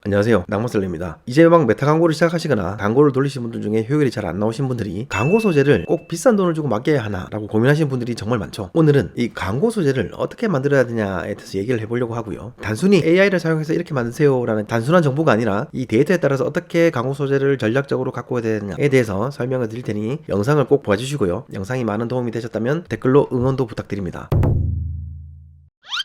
안녕하세요, 낭만썰레입니다. 이제 막 메타 광고를 시작하시거나 광고를 돌리신 분들 중에 효율이 잘 안 나오신 분들이 광고 소재를 꼭 비싼 돈을 주고 맡겨야 하나 라고 고민하시는 분들이 정말 많죠. 오늘은 이 광고 소재를 어떻게 만들어야 되냐에 대해서 얘기를 해보려고 하고요. 단순히 AI를 사용해서 이렇게 만드세요 라는 단순한 정보가 아니라 이 데이터에 따라서 어떻게 광고 소재를 전략적으로 갖고 와야 되느냐에 대해서 설명을 드릴 테니 영상을 꼭 봐주시고요. 영상이 많은 도움이 되셨다면 댓글로 응원도 부탁드립니다.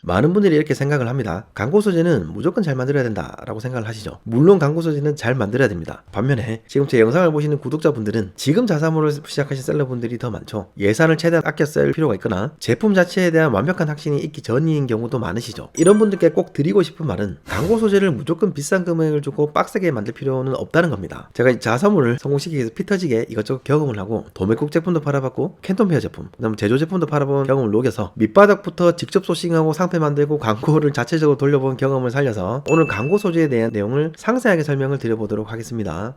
많은 분들이 이렇게 생각을 합니다. 광고 소재는 무조건 잘 만들어야 된다 라고 생각을 하시죠. 물론 광고 소재는 잘 만들어야 됩니다. 반면에 지금 제 영상을 보시는 구독자분들은 지금 자사모를 시작하신 셀러분들이 더 많죠. 예산을 최대한 아껴 쓸 필요가 있거나 제품 자체에 대한 완벽한 확신이 있기 전인 경우도 많으시죠. 이런 분들께 꼭 드리고 싶은 말은 광고 소재를 무조건 비싼 금액을 주고 빡세게 만들 필요는 없다는 겁니다. 제가 이 자사모를 성공시키기 위해서 피 터지게 이것저것 경험을 하고 도매국 제품도 팔아봤고 캔톤페어 제품, 그다음 제조 제품도 팔아본 경험을 녹여서 밑바닥부터 직접 소싱하고 상표 만들고 광고를 자체적으로 돌려본 경험을 살려서 오늘 광고 소재에 대한 내용을 상세하게 설명을 드려보도록 하겠습니다.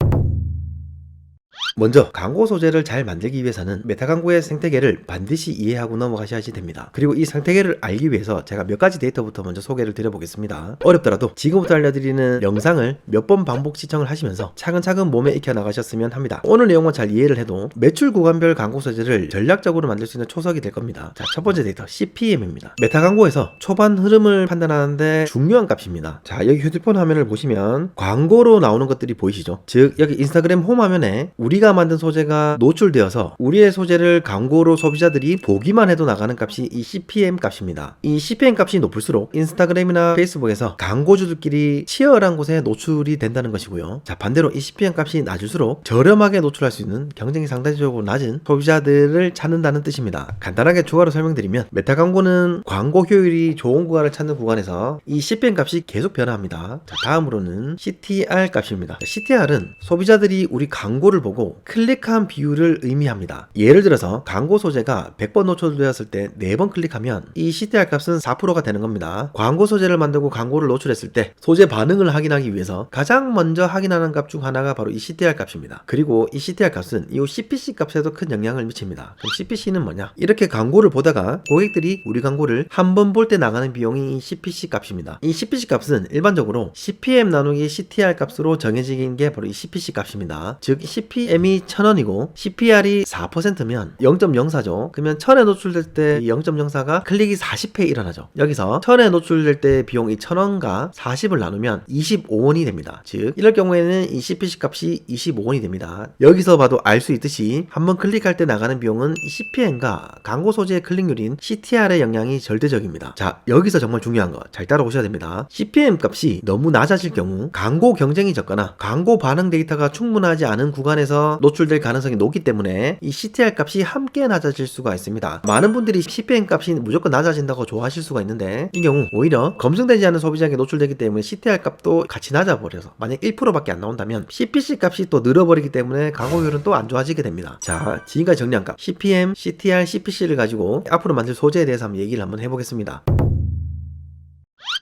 먼저 광고 소재를 잘 만들기 위해서는 메타 광고의 생태계를 반드시 이해하고 넘어가셔야지 됩니다. 그리고 이 생태계를 알기 위해서 제가 몇 가지 데이터부터 먼저 소개를 드려보겠습니다. 어렵더라도 지금부터 알려드리는 영상을 몇 번 반복 시청을 하시면서 차근차근 몸에 익혀 나가셨으면 합니다. 오늘 내용만 잘 이해를 해도 매출 구간별 광고 소재를 전략적으로 만들 수 있는 초석이 될 겁니다. 자, 첫 번째 데이터 CPM입니다. 메타 광고에서 초반 흐름을 판단하는데 중요한 값입니다. 자, 여기 휴대폰 화면을 보시면 광고로 나오는 것들이 보이시죠? 즉 여기 인스타그램 홈 화면에 우리가 만든 소재가 노출되어서 우리의 소재를 광고로 소비자들이 보기만 해도 나가는 값이 이 CPM 값입니다. 이 CPM 값이 높을수록 인스타그램이나 페이스북에서 광고주들끼리 치열한 곳에 노출이 된다는 것이고요. 자, 반대로 이 CPM 값이 낮을수록 저렴하게 노출할 수 있는 경쟁이 상대적으로 낮은 소비자들을 찾는다는 뜻입니다. 간단하게 추가로 설명드리면 메타 광고는 광고 효율이 좋은 구간을 찾는 구간에서 이 CPM 값이 계속 변화합니다. 자, 다음으로는 CTR 값입니다. CTR은 소비자들이 우리 광고를 보고 클릭한 비율을 의미합니다. 예를 들어서 광고 소재가 100번 노출되었을 때 4번 클릭하면 이 CTR 값은 4%가 되는 겁니다. 광고 소재를 만들고 광고를 노출했을 때 소재 반응을 확인하기 위해서 가장 먼저 확인하는 값 중 하나가 바로 이 CTR 값입니다. 그리고 이 CTR 값은 이 CPC 값에도 큰 영향을 미칩니다. 그럼 CPC는 뭐냐? 이렇게 광고를 보다가 고객들이 우리 광고를 한 번 볼 때 나가는 비용이 이 CPC 값입니다. 이 CPC 값은 일반적으로 CPM 나누기 CTR 값으로 정해진 게 바로 이 CPC 값입니다. 즉 CPM이 1000원이고 CPR이 4%면 0.04죠. 그러면 1000에 노출될 때 0.04가 클릭이 40회 일어나죠. 여기서 1000에 노출될 때 비용이 1000원과 40을 나누면 25원이 됩니다. 즉 이럴 경우에는 이 CPC 값이 25원이 됩니다. 여기서 봐도 알 수 있듯이 한번 클릭할 때 나가는 비용은 CPM과 광고 소재의 클릭률인 CTR의 영향이 절대적입니다. 자, 여기서 정말 중요한 거 잘 따라오셔야 됩니다. CPM 값이 너무 낮아질 경우 광고 경쟁이 적거나 광고 반응 데이터가 충분하지 않은 구간에서 노출될 가능성이 높기 때문에 이 CTR 값이 함께 낮아질 수가 있습니다. 많은 분들이 CPM 값이 무조건 낮아진다고 좋아하실 수가 있는데 이 경우 오히려 검증되지 않은 소비자에게 노출되기 때문에 CTR 값도 같이 낮아버려서 만약 1%밖에 안 나온다면 CPC 값이 또 늘어버리기 때문에 광고 효율은 또 안 좋아지게 됩니다. 자, 지금까지 정리한 값 CPM, CTR, CPC를 가지고 앞으로 만들 소재에 대해서 한번 얘기를 한번 해보겠습니다.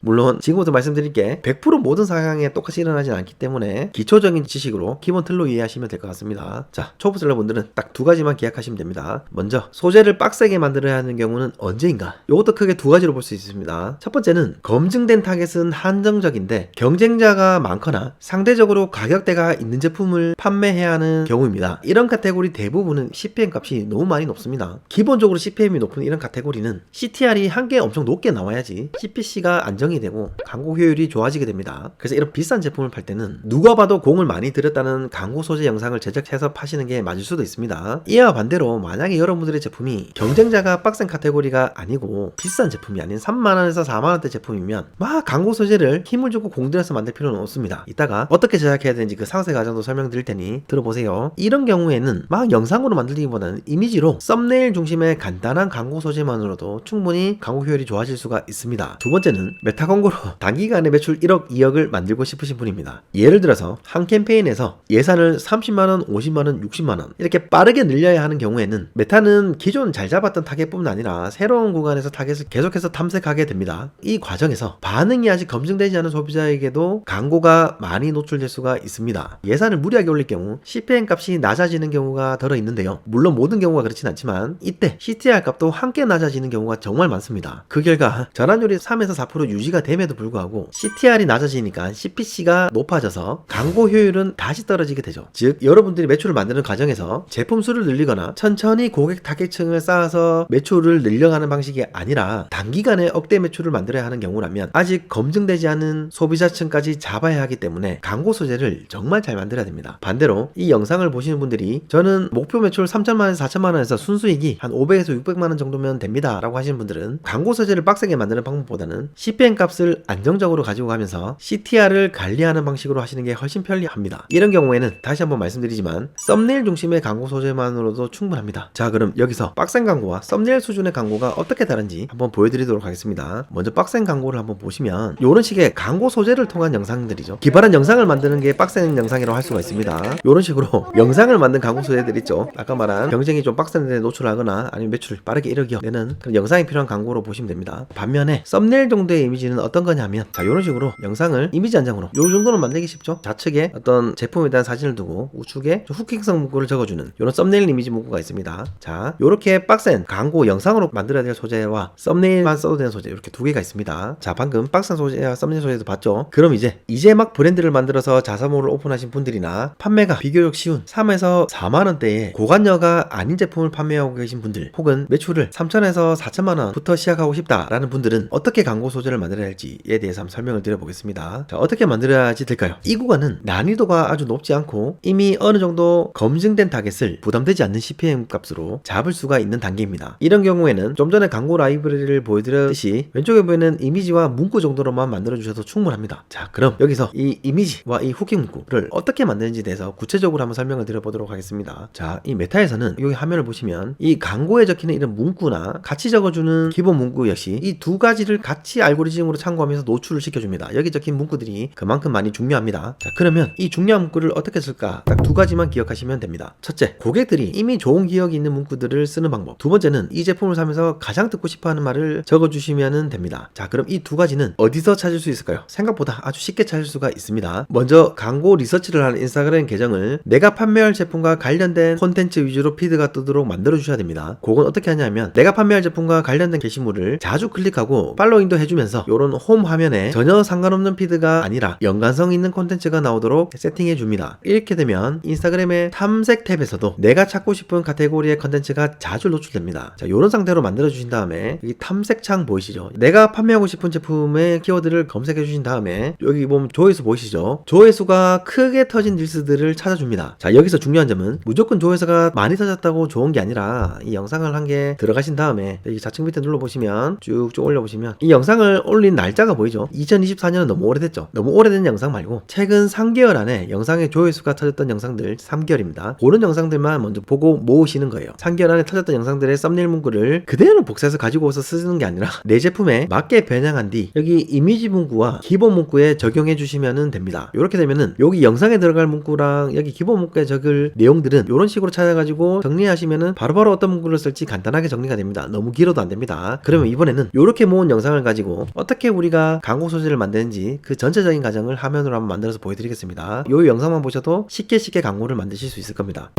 물론 지금부터 말씀드릴게 100% 모든 상황에 똑같이 일어나진 않기 때문에 기초적인 지식으로 기본 틀로 이해하시면 될 것 같습니다. 자, 초보 셀러분들은 딱 두 가지만 기억하시면 됩니다. 먼저 소재를 빡세게 만들어야 하는 경우는 언제인가? 이것도 크게 두 가지로 볼 수 있습니다. 첫 번째는 검증된 타겟은 한정적인데 경쟁자가 많거나 상대적으로 가격대가 있는 제품을 판매해야 하는 경우입니다. 이런 카테고리 대부분은 CPM 값이 너무 많이 높습니다. 기본적으로 CPM이 높은 이런 카테고리는 CTR이 한 개 엄청 높게 나와야지 CPC가 안정이 되고 광고 효율이 좋아지게 됩니다. 그래서 이런 비싼 제품을 팔 때는 누가 봐도 공을 많이 들였다는 광고 소재 영상을 제작해서 파시는 게 맞을 수도 있습니다. 이와 반대로 만약에 여러분들의 제품이 경쟁자가 빡센 카테고리가 아니고 비싼 제품이 아닌 3만원에서 4만원대 제품이면 막 광고 소재를 힘을 주고 공들여서 만들 필요는 없습니다. 이따가 어떻게 제작해야 되는지 그 상세 과정도 설명드릴 테니 들어보세요. 이런 경우에는 막 영상으로 만들기보다는 이미지로 썸네일 중심의 간단한 광고 소재만으로도 충분히 광고 효율이 좋아질 수가 있습니다. 두 번째는 메타 광고로 단기간에 매출 1억, 2억을 만들고 싶으신 분입니다. 예를 들어서 한 캠페인에서 예산을 30만원, 50만원, 60만원 이렇게 빠르게 늘려야 하는 경우에는 메타는 기존 잘 잡았던 타겟뿐만 아니라 새로운 구간에서 타겟을 계속해서 탐색하게 됩니다. 이 과정에서 반응이 아직 검증되지 않은 소비자에게도 광고가 많이 노출될 수가 있습니다. 예산을 무리하게 올릴 경우 CPM 값이 낮아지는 경우가 덜어 있는데요. 물론 모든 경우가 그렇진 않지만 이때 CTR 값도 함께 낮아지는 경우가 정말 많습니다. 그 결과 전환율이 3에서 4% 유지 유지가 됨에도 불구하고 CTR이 낮아지니까 CPC가 높아져서 광고 효율은 다시 떨어지게 되죠. 즉 여러분들이 매출을 만드는 과정에서 제품 수를 늘리거나 천천히 고객 타겟층을 쌓아서 매출을 늘려가는 방식이 아니라 단기간에 억대 매출을 만들어야 하는 경우라면 아직 검증되지 않은 소비자층까지 잡아야 하기 때문에 광고 소재를 정말 잘 만들어야 됩니다. 반대로 이 영상을 보시는 분들이 저는 목표 매출 3천만원에서 4천만원에서 순수익이 한 500에서 600만원 정도면 됩니다 라고 하시는 분들은 광고 소재를 빡세게 만드는 방법보다는 CPM 값을 안정적으로 가지고 가면서 CTR을 관리하는 방식으로 하시는 게 훨씬 편리합니다. 이런 경우에는 다시 한번 말씀드리지만 썸네일 중심의 광고 소재만으로도 충분합니다. 자, 그럼 여기서 빡센 광고와 썸네일 수준의 광고가 어떻게 다른지 한번 보여드리도록 하겠습니다. 먼저 빡센 광고를 한번 보시면 이런 식의 광고 소재를 통한 영상들이죠. 기발한 영상을 만드는 게 빡센 영상이라고 할 수가 있습니다. 이런 식으로 영상을 만든 광고 소재들 있죠. 아까 말한 경쟁이 좀 빡센 데 노출하거나 아니면 매출을 빠르게 이르게 내는 그런 영상이 필요한 광고로 보시면 됩니다. 반면에 썸네일 정도의 이미지는 어떤 거냐면 자, 이런 식으로 영상을 이미지 한 장으로 요 정도는 만들기 쉽죠. 좌측에 어떤 제품에 대한 사진을 두고 우측에 후킹성 문구를 적어주는 이런 썸네일 이미지 문구가 있습니다. 자, 요렇게 빡센 광고 영상으로 만들어야 될 소재와 썸네일만 써도 되는 소재 이렇게 두 개가 있습니다. 자, 방금 빡센 소재와 썸네일 소재도 봤죠. 그럼 이제 막 브랜드를 만들어서 자사몰을 오픈하신 분들이나 판매가 비교적 쉬운 3에서 4만원대의 고관여가 아닌 제품을 판매하고 계신 분들 혹은 매출을 3천에서 4천만원부터 시작하고 싶다라는 분들은 어떻게 광고 소재를 만들어야 할지에 대해서 한번 설명을 드려보겠습니다. 자, 어떻게 만들어야지 될까요? 이 구간은 난이도가 아주 높지 않고 이미 어느 정도 검증된 타겟을 부담되지 않는 CPM 값으로 잡을 수가 있는 단계입니다. 이런 경우에는 좀 전에 광고 라이브러리를 보여드렸듯이 왼쪽에 보이는 이미지와 문구 정도로만 만들어주셔도 충분합니다. 자, 그럼 여기서 이 이미지와 이 후킹 문구를 어떻게 만드는지에 대해서 구체적으로 한번 설명을 드려보도록 하겠습니다. 자, 이 메타에서는 여기 화면을 보시면 이 광고에 적히는 이런 문구나 같이 적어주는 기본 문구 역시 이 두 가지를 같이 알고리즘으로 참고하면서 노출을 시켜줍니다. 여기 적힌 문구들이 그만큼 많이 중요합니다. 자, 그러면 이 중요한 문구를 어떻게 쓸까? 딱 두 가지만 기억하시면 됩니다. 첫째, 고객들이 이미 좋은 기억이 있는 문구들을 쓰는 방법. 두 번째는 이 제품을 사면서 가장 듣고 싶어하는 말을 적어주시면 됩니다. 자, 그럼 이 두 가지는 어디서 찾을 수 있을까요? 생각보다 아주 쉽게 찾을 수가 있습니다. 먼저 광고 리서치를 하는 인스타그램 계정을 내가 판매할 제품과 관련된 콘텐츠 위주로 피드가 뜨도록 만들어 주셔야 됩니다. 그건 어떻게 하냐면 내가 판매할 제품과 관련된 게시물을 자주 클릭하고 팔로잉도 해주면서 이런 홈 화면에 전혀 상관없는 피드가 아니라 연관성 있는 콘텐츠가 나오도록 세팅해 줍니다. 이렇게 되면 인스타그램의 탐색 탭에서도 내가 찾고 싶은 카테고리의 콘텐츠가 자주 노출됩니다. 자, 이런 상태로 만들어 주신 다음에 여기 탐색창 보이시죠? 내가 판매하고 싶은 제품의 키워드를 검색해 주신 다음에 여기 보면 조회수 보이시죠? 조회수가 크게 터진 릴스들을 찾아줍니다. 자, 여기서 중요한 점은 무조건 조회수가 많이 터졌다고 좋은 게 아니라 이 영상을 한 개 들어가신 다음에 여기 좌측 밑에 눌러보시면 쭉쭉 올려보시면 이 영상을 올린 날짜가 보이죠? 2024년은 너무 오래됐죠? 너무 오래된 영상 말고 최근 3개월 안에 영상의 조회수가 터졌던 영상들 3개월입니다. 그런 영상들만 먼저 보고 모으시는 거예요. 3개월 안에 터졌던 영상들의 썸네일 문구를 그대로 복사해서 가지고 와서 쓰는 게 아니라 내 제품에 맞게 변형한 뒤 여기 이미지 문구와 기본 문구에 적용해 주시면 됩니다. 이렇게 되면은 여기 영상에 들어갈 문구랑 여기 기본 문구에 적을 내용들은 이런 식으로 찾아가지고 정리하시면은 바로바로 어떤 문구를 쓸지 간단하게 정리가 됩니다. 너무 길어도 안 됩니다. 그러면 이번에는 이렇게 모은 영상을 가지고 어떻게 우리가 광고 소재를 만드는지 그 전체적인 과정을 화면으로 한번 만들어서 보여드리겠습니다. 이 영상만 보셔도 쉽게 광고를 만드실 수 있을 겁니다.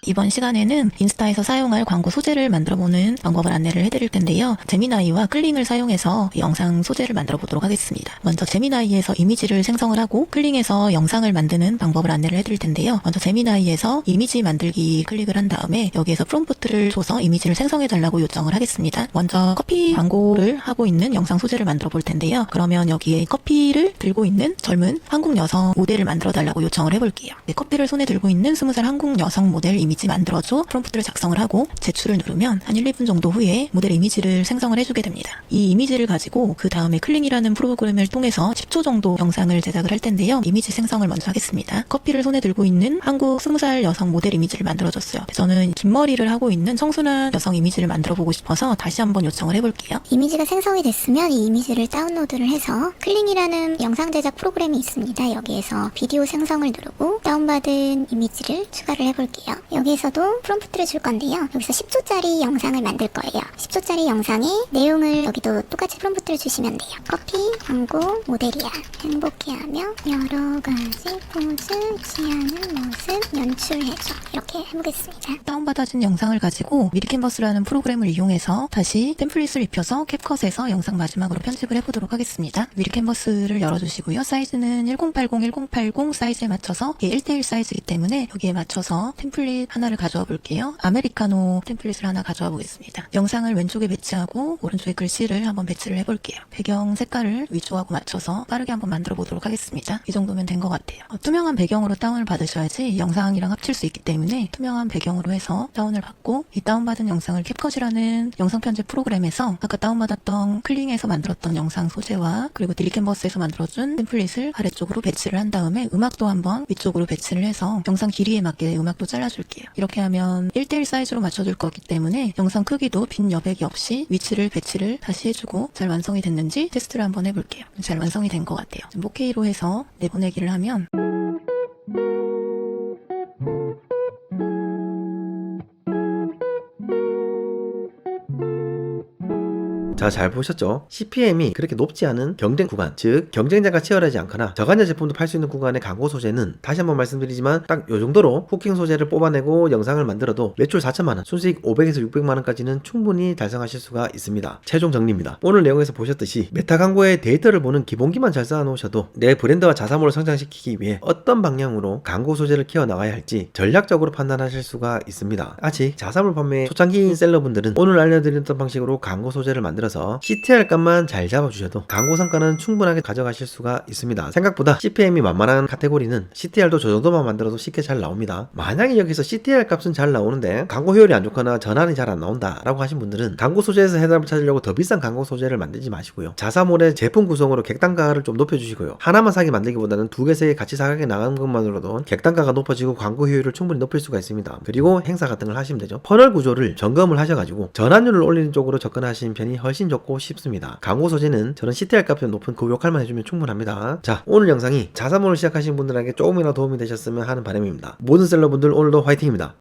이번 시간에는 인스타에서 사용할 광고 소재를 만들어보는 방법을 안내를 해드릴 텐데요. 제미나이와 클링을 사용해서 영상 소재를 만들어 보도록 하겠습니다. 먼저 제미나이에서 이미지를 생성을 하고 클링에서 영상을 만드는 방법을 안내를 해드릴 텐데요. 먼저 제미나이에서 이미지 만들기 클릭을 한 다음에 여기에서 프롬프트를 줘서 이미지를 생성해 달라고 요청을 하겠습니다. 먼저 커피 광고를 하고 있는 영상 소재를 만들어 볼 텐데요. 그러면 여기에 커피를 들고 있는 젊은 한국 여성 모델을 만들어 달라고 요청을 해볼게요. 커피를 손에 들고 있는 20살 한국 여성 모델 이미지 만들어줘 프롬프트를 작성을 하고 제출을 누르면 한 1, 2분 정도 후에 모델 이미지를 생성을 해주게 됩니다. 이 이미지를 가지고 그 다음에 클링이라는 프로그램을 통해서 10초 정도 영상을 제작을 할 텐데요. 이미지 생성을 먼저 하겠습니다. 커피를 손에 들고 있는 한국 20살 여성 모델 이미지를 만들어줬어요. 저는 긴 머리를 하고 있는 청순한 여성 이미지를 만들어보고 싶어서 다시 한번 요청을 해볼게요. 이미지가 생성이 됐으면 이 이미지를 다운로드를 해서 클링이라는 영상 제작 프로그램이 있습니다. 여기에서 비디오 생성을 누르고 다운받은 이미지를 추가를 해볼게요. 여기에서도 프롬프트를 줄 건데요. 여기서 10초짜리 영상을 만들 거예요. 10초짜리 영상의 내용을 여기도 똑같이 프롬프트를 주시면 돼요. 커피 광고 모델이야. 행복해하며 여러 가지 포즈 취하는 모습 연출해줘. 이렇게 해보겠습니다. 다운받아진 영상을 가지고 미리캔버스라는 프로그램을 이용해서 다시 템플릿을 입혀서 캡컷에서 영상 마지막으로 편집을 해보도록 하겠습니다. 미리캔버스를 열어주시고요. 사이즈는 1080x1080 사이즈에 맞춰서 이게 1대1 사이즈이기 때문에 여기에 맞춰서 템플릿 하나를 가져와 볼게요. 아메리카노 템플릿을 하나 가져와 보겠습니다. 영상을 왼쪽에 배치하고 오른쪽에 글씨를 한번 배치를 해볼게요. 배경 색깔을 위쪽하고 맞춰서 빠르게 한번 만들어 보도록 하겠습니다. 이 정도면 된 것 같아요. 투명한 배경으로 다운을 받으셔야지 영상이랑 합칠 수 있기 때문에 투명한 배경으로 해서 다운을 받고 이 다운받은 영상을 캡컷이라는 영상 편집 프로그램에서 아까 다운받았던 클링에서 만들었던 영상 소재와 그리고 딜리캔버스에서 만들어준 템플릿을 아래쪽으로 배치를 한 다음에 음악도 한번 위쪽으로 배치를 해서 영상 길이에 맞게 음악도 잘라줄게요. 이렇게 하면 1대1 사이즈로 맞춰줄 거기 때문에 영상 크기도 빈 여백이 없이 위치를 배치를 다시 해주고 잘 완성이 됐는지 테스트를 한번 해볼게요. 잘 완성이 된 것 같아요. 4K로 해서 내보내기를 하면 자, 잘 보셨죠? CPM이 그렇게 높지 않은 경쟁 구간, 즉 경쟁자가 치열하지 않거나 저가냐 제품도 팔 수 있는 구간의 광고 소재는 다시 한번 말씀드리지만 딱 요 정도로 후킹 소재를 뽑아내고 영상을 만들어도 매출 4천만원, 순수익 500에서 600만원까지는 충분히 달성하실 수가 있습니다. 최종 정리입니다. 오늘 내용에서 보셨듯이 메타 광고의 데이터를 보는 기본기만 잘 쌓아놓으셔도 내 브랜드와 자사몰을 성장시키기 위해 어떤 방향으로 광고 소재를 키워나가야 할지 전략적으로 판단하실 수가 있습니다. 아직 자사몰 판매 초창기인 셀러분들은 오늘 알려드렸던 방식으로 광고 소재를 만들어 CTR 값만 잘 잡아주셔도 광고 성과는 충분하게 가져가실 수가 있습니다. 생각보다 CPM이 만만한 카테고리는 CTR도 저 정도만 만들어도 쉽게 잘 나옵니다. 만약에 여기서 CTR 값은 잘 나오는데 광고 효율이 안 좋거나 전환이 잘 안 나온다 라고 하신 분들은 광고 소재에서 해답을 찾으려고 더 비싼 광고 소재를 만들지 마시고요. 자사몰의 제품 구성으로 객단가를 좀 높여주시고요. 하나만 사기 만들기보다는 2개, 3개 같이 사게 나가는 것만으로도 객단가가 높아지고 광고 효율을 충분히 높일 수가 있습니다. 그리고 행사 같은 걸 하시면 되죠. 퍼널 구조를 점검을 하셔가지고 전환율을 올리는 쪽으로 접근하시는 편이 훨씬 좋고 쉽습니다. 광고 소재는 저는 CTR 값이 높은 그 역할만 해주면 충분합니다. 자, 오늘 영상이 자사몰을 시작하신 분들에게 조금이라도 도움이 되셨으면 하는 바람입니다. 모든 셀러분들 오늘도 화이팅입니다.